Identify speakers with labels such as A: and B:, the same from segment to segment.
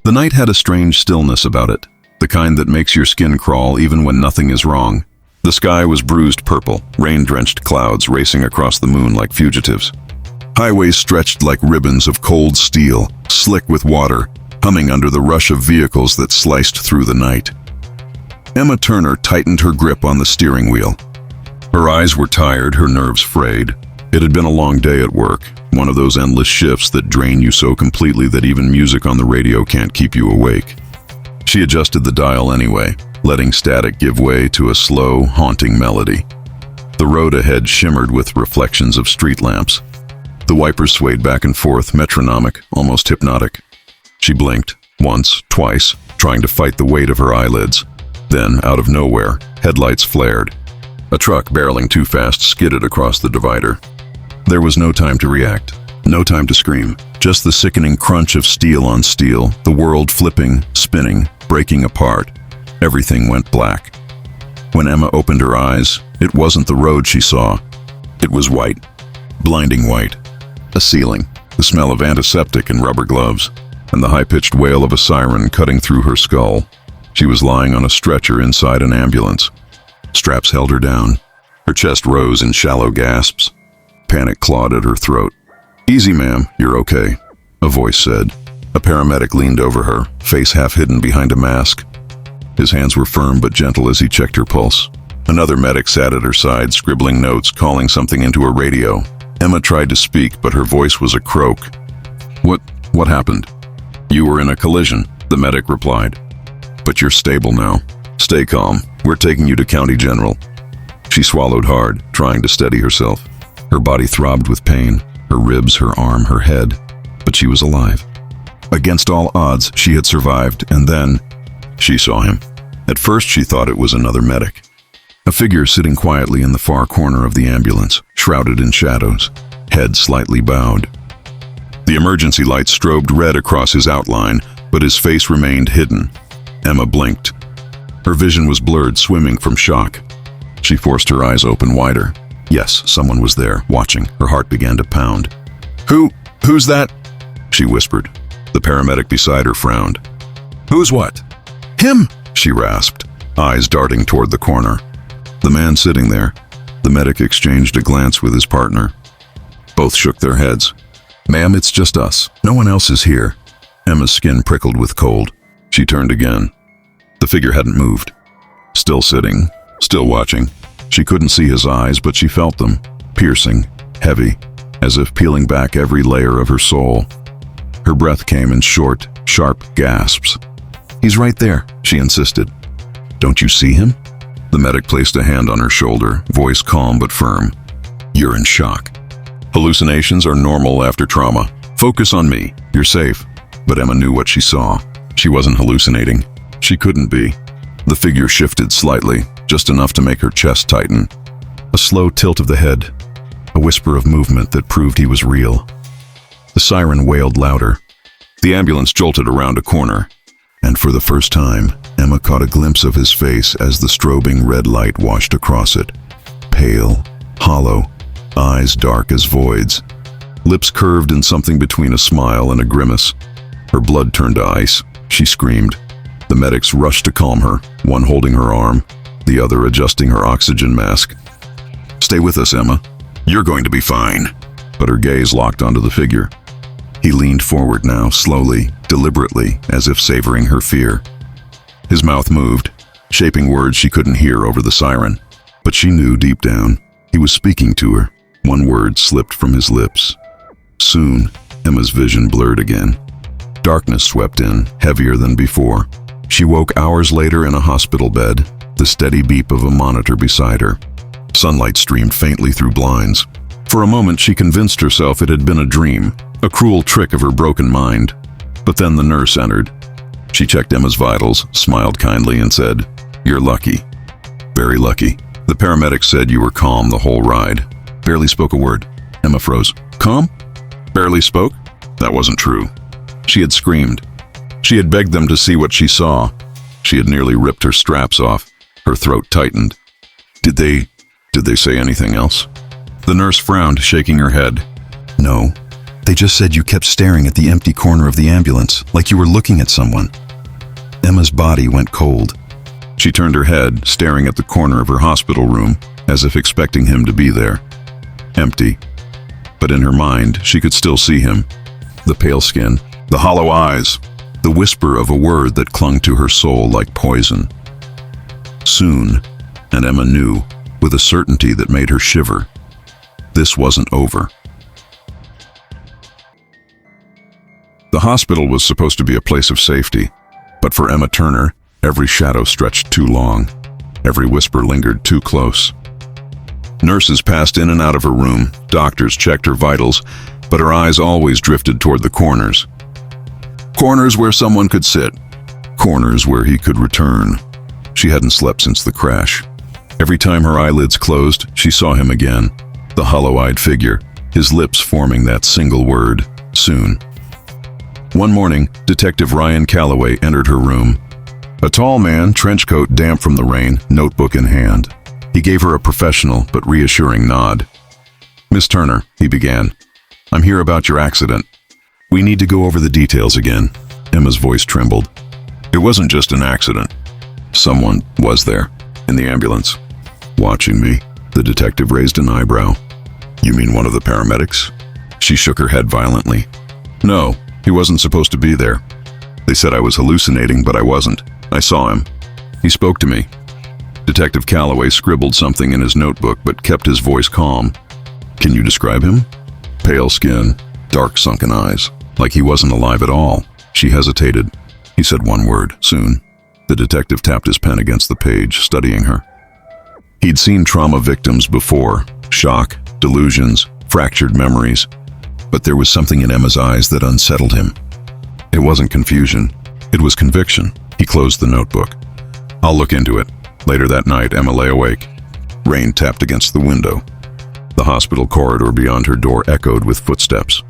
A: The night had a strange stillness about it, the kind that makes your skin crawl even when nothing is wrong. The sky was bruised purple, rain-drenched clouds racing across the moon like fugitives. Highways stretched like ribbons of cold steel, slick with water, humming under the rush of vehicles that sliced through the night. Emma Turner tightened her grip on the steering wheel. Her eyes were tired, her nerves frayed. It had been a long day at work, one of those endless shifts that drain you so completely that even music on the radio can't keep you awake. She adjusted the dial anyway, letting static give way to a slow, haunting melody. The road ahead shimmered with reflections of street lamps. The wipers swayed back and forth, metronomic, almost hypnotic. She blinked, once, twice, trying to fight the weight of her eyelids. Then, out of nowhere, headlights flared. A truck barreling too fast skidded across the divider. There was no time to react, no time to scream, just the sickening crunch of steel on steel, the world flipping, spinning, breaking apart. Everything went black. When Emma opened her eyes, it wasn't the road she saw. It was white, blinding white. A ceiling, the smell of antiseptic and rubber gloves, and the high-pitched wail of a siren cutting through her skull. She was lying on a stretcher inside an ambulance. Straps held her down. Her chest rose in shallow gasps. Panic clawed at her throat. "Easy, ma'am, you're okay," a voice said. A paramedic leaned over her, face half hidden behind a mask. His hands were firm but gentle as he checked her pulse. Another medic sat at her side, scribbling notes, calling something into a radio. Emma tried to speak, but her voice was a croak. What happened?" "You were in a collision," the medic replied. "But you're stable now. Stay calm. We're taking you to County General." She swallowed hard, trying to steady herself. Her body throbbed with pain, her ribs, her arm, her head. But she was alive. Against all odds, she had survived, and then she saw him. At first, she thought it was another medic. A figure sitting quietly in the far corner of the ambulance, shrouded in shadows, head slightly bowed. The emergency lights strobed red across his outline, but his face remained hidden. Emma blinked. Her vision was blurred, swimming from shock. She forced her eyes open wider. Yes, someone was there, watching. Her heart began to pound. Who's that?" she whispered. The paramedic beside her frowned. "Who's what?" "Him," she rasped, eyes darting toward the corner. The man sitting there. The medic exchanged a glance with his partner. Both shook their heads. "Ma'am, it's just us. No one else is here." Emma's skin prickled with cold. She turned again. The figure hadn't moved. Still sitting, still watching. She couldn't see his eyes, but she felt them, piercing, heavy, as if peeling back every layer of her soul. Her breath came in short, sharp gasps. "He's right there," she insisted. "Don't you see him?" The medic placed a hand on her shoulder, voice calm but firm. "You're in shock. Hallucinations are normal after trauma. Focus on me. You're safe." But Emma knew what she saw. She wasn't hallucinating. She couldn't be. The figure shifted slightly, just enough to make her chest tighten. A slow tilt of the head, a whisper of movement that proved he was real. The siren wailed louder. The ambulance jolted around a corner, and for the first time, Emma caught a glimpse of his face as the strobing red light washed across it. Pale, hollow, eyes dark as voids, lips curved in something between a smile and a grimace. Her blood turned to ice. She screamed. The medics rushed to calm her, one holding her arm, the other adjusting her oxygen mask. "Stay with us, Emma. You're going to be fine." But her gaze locked onto the figure. He leaned forward now, slowly, deliberately, as if savoring her fear. His mouth moved, shaping words she couldn't hear over the siren. But she knew deep down, he was speaking to her. One word slipped from his lips. Soon, Emma's vision blurred again. Darkness swept in, heavier than before. She woke hours later in a hospital bed, the steady beep of a monitor beside her. Sunlight streamed faintly through blinds. For a moment, she convinced herself it had been a dream, a cruel trick of her broken mind. But then the nurse entered. She checked Emma's vitals, smiled kindly, and said, "You're lucky. Very lucky." The paramedic said you were calm the whole ride. Barely spoke a word. Emma froze. "Calm? Barely spoke?" That wasn't true. She had screamed. She had begged them to see what she saw. She had nearly ripped her straps off. Her throat tightened. Did they say anything else?" The nurse frowned, shaking her head. "No, They just said you kept staring at the empty corner of the ambulance, like you were looking at someone. Emma's body went cold. She turned her head, staring at the corner of her hospital room, as if expecting him to be there. Empty. But in her mind, she could still see him. The pale skin, the hollow eyes, the whisper of a word that clung to her soul like poison. Soon, and Emma knew, with a certainty that made her shiver, this wasn't over. The hospital was supposed to be a place of safety, but for Emma Turner, every shadow stretched too long. Every whisper lingered too close. Nurses passed in and out of her room, doctors checked her vitals, but her eyes always drifted toward the corners. Corners where someone could sit, corners where he could return. She hadn't slept since the crash. Every time her eyelids closed, she saw him again, the hollow-eyed figure, his lips forming that single word, soon. One morning, Detective Ryan Calloway entered her room. A tall man, trench coat damp from the rain, notebook in hand. He gave her a professional but reassuring nod. "Miss Turner," he began, "I'm here about your accident. We need to go over the details again." Emma's voice trembled. "It wasn't just an accident. Someone was there, in the ambulance, watching me." The detective raised an eyebrow. "You mean one of the paramedics?" She shook her head violently. "No, he wasn't supposed to be there. They said I was hallucinating, but I wasn't. I saw him. He spoke to me." Detective Calloway scribbled something in his notebook, but kept his voice calm. "Can you describe him?" "Pale skin, dark sunken eyes, like he wasn't alive at all." She hesitated. He said one word, "Soon." The detective tapped his pen against the page, studying her. He'd seen trauma victims before, shock, delusions, fractured memories, but there was something in Emma's eyes that unsettled him. It wasn't confusion, it was conviction. He closed the notebook. "I'll look into it." Later that night, Emma lay awake. Rain tapped against the window. The hospital corridor beyond her door echoed with footsteps.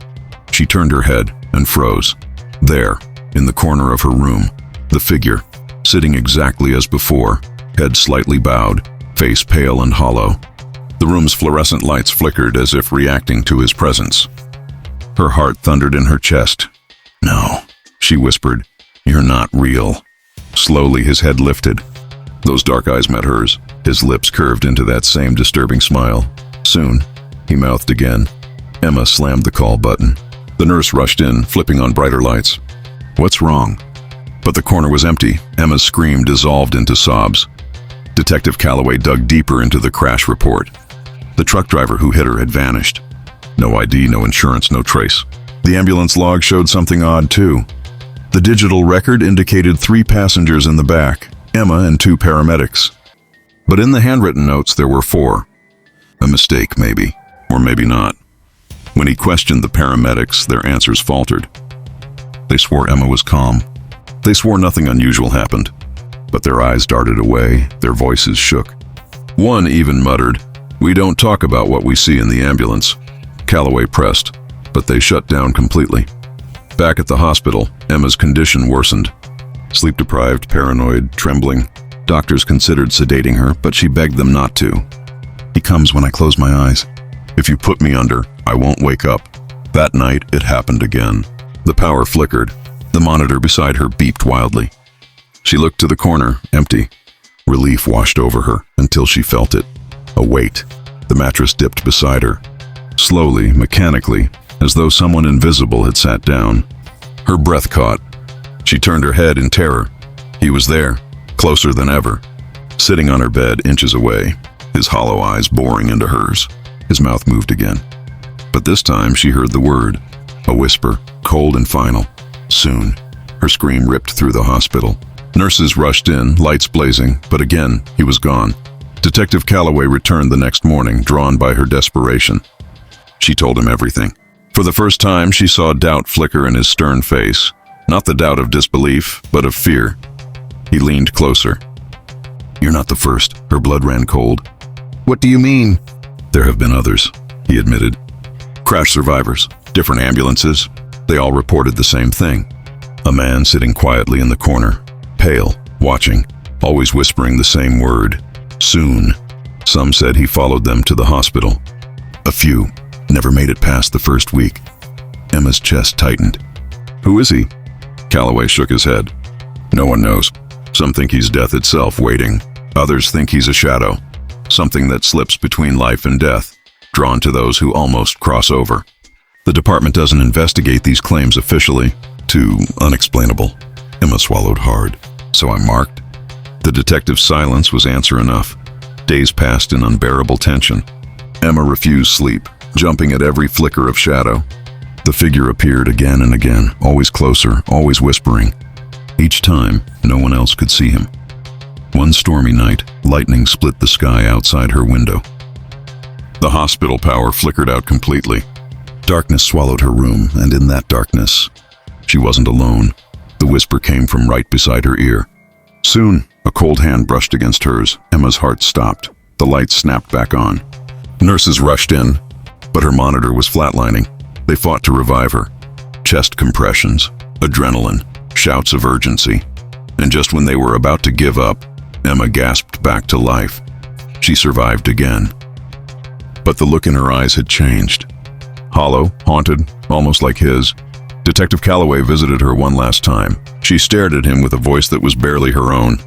A: She turned her head and froze. There, in the corner of her room, the figure, sitting exactly as before, head slightly bowed, face pale and hollow. The room's fluorescent lights flickered as if reacting to his presence. Her heart thundered in her chest. "No," she whispered, "you're not real." Slowly his head lifted. Those dark eyes met hers, his lips curved into that same disturbing smile. "Soon," he mouthed again. Emma slammed the call button. The nurse rushed in, flipping on brighter lights. "What's wrong?" But the corner was empty. Emma's scream dissolved into sobs. Detective Calloway dug deeper into the crash report. The truck driver who hit her had vanished. No ID, no insurance, no trace. The ambulance log showed something odd too. The digital record indicated 3 passengers in the back, Emma and 2 paramedics. But in the handwritten notes there were 4. A mistake, maybe, or maybe not. When he questioned the paramedics, their answers faltered. They swore Emma was calm. They swore nothing unusual happened. But their eyes darted away, their voices shook. One even muttered, "We don't talk about what we see in the ambulance." Calloway pressed, but they shut down completely. Back at the hospital, Emma's condition worsened. Sleep-deprived, paranoid, trembling. Doctors considered sedating her, but she begged them not to. "He comes when I close my eyes. If you put me under, I won't wake up." That night, it happened again. The power flickered. The monitor beside her beeped wildly. She looked to the corner, empty. Relief washed over her until she felt it. A weight. The mattress dipped beside her. Slowly, mechanically, as though someone invisible had sat down. Her breath caught. She turned her head in terror. He was there, closer than ever, sitting on her bed inches away, his hollow eyes boring into hers. His mouth moved again. But this time she heard the word, a whisper, cold and final. "Soon." Her scream ripped through the hospital. Nurses rushed in, lights blazing, but again, he was gone. Detective Calloway returned the next morning, drawn by her desperation. She told him everything. For the first time, she saw doubt flicker in his stern face. Not the doubt of disbelief, but of fear. He leaned closer. "You're not the first." Her blood ran cold. "What do you mean?" "There have been others," he admitted. "Crash survivors, different ambulances. They all reported the same thing. A man sitting quietly in the corner, pale, watching, always whispering the same word, soon. Some said he followed them to the hospital. A few never made it past the first week." Emma's chest tightened. "Who is he?" Calloway shook his head. "No one knows. Some think he's death itself waiting. Others think he's a shadow, something that slips between life and death, drawn to those who almost cross over. The department doesn't investigate these claims officially. Too unexplainable." Emma swallowed hard. "So I'm marked?" The detective's silence was answer enough. Days passed in unbearable tension. Emma refused sleep, jumping at every flicker of shadow. The figure appeared again and again, always closer, always whispering. Each time, no one else could see him. One stormy night, lightning split the sky outside her window. The hospital power flickered out completely. Darkness swallowed her room, and in that darkness, she wasn't alone. The whisper came from right beside her ear. Soon, a cold hand brushed against hers. Emma's heart stopped. The lights snapped back on. Nurses rushed in, but her monitor was flatlining. They fought to revive her. Chest compressions, adrenaline, shouts of urgency. And just when they were about to give up, Emma gasped back to life. She survived again. But the look in her eyes had changed. Hollow, haunted, almost like his. Detective Calloway visited her one last time. She stared at him with a voice that was barely her own.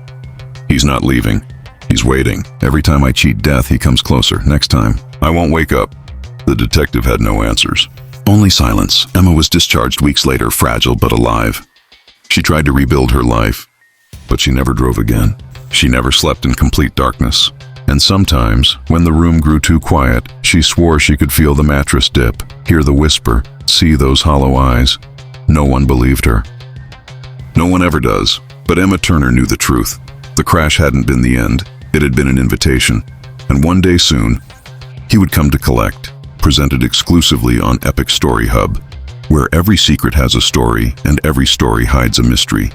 A: "He's not leaving. He's waiting. Every time I cheat death, he comes closer. Next time, I won't wake up." The detective had no answers. Only silence. Emma was discharged weeks later, fragile but alive. She tried to rebuild her life, but she never drove again. She never slept in complete darkness. And sometimes, when the room grew too quiet, she swore she could feel the mattress dip, hear the whisper, see those hollow eyes. No one believed her. No one ever does, but Emma Turner knew the truth. The crash hadn't been the end. It had been an invitation. And one day soon, he would come to collect, presented exclusively on Epic Story Hub, where every secret has a story and every story hides a mystery.